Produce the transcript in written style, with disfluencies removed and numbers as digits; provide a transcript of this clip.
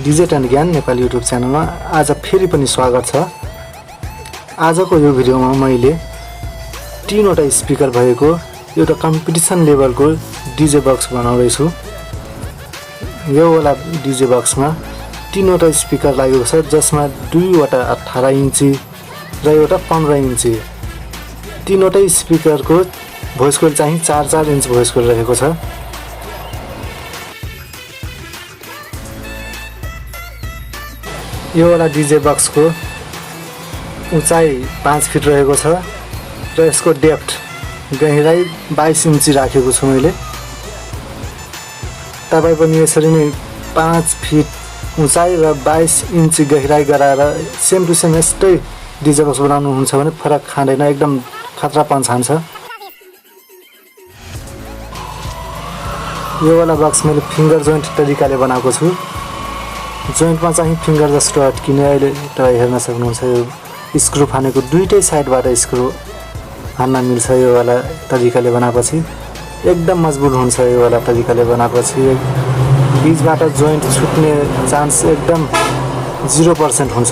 Digit end ज्ञान Nepali YouTube च्यानलमा आज फेरि पनि स्वागत छ। आजको यो भिडियोमा मैले 3वटा स्पिकर भएको एउटा कम्पिटिसन लेभलको डीजे बक्स बनाउँदैछु। यो वाला डीजे बक्समा 3वटा स्पिकर लागेको छ, जसमा 2वटा 18 इन्ची र एउटा 15 इन्ची। 3वटै स्पिकरको भोइस कोइल चाहिँ 4-4 इन्च भोइस कोइल रहेको छ। यो वाला डीजे बक्स को ऊंचाई 5 फिट रहेको छ र यसको डेप्थ गहिराई 22 इन्ची राखेको छु मैले। तपाई पनि यसरी नै 5 फिट ऊंचाई र 22 इन्ची गहिराई गराएर सेम टु सेम यस्तै डीजे बक्स बनाउनु हुन्छ भने फरक खाँदैन, एकदम खतरापन छान्छ। यो वाला बक्स मैले फिंगर जोइन्ट तरिकाले बनाएको छु। जोइन्टमा चाहिँ फिंगर जस्तो अड्किने अहिले तपाईँ हेर्न सक्नुहुन्छ। यो स्क्रु फानेको दुईटै साइडबाट स्क्रु हान्न मिल्छ। यो वाला तरिकाले बनाएपछि एकदम मजबुत हुन्छ। यो वाला तरिकाले बनाएपछि बीचबाट जोइन्ट छुट्ने चान्स एकदम 0% हुन्छ।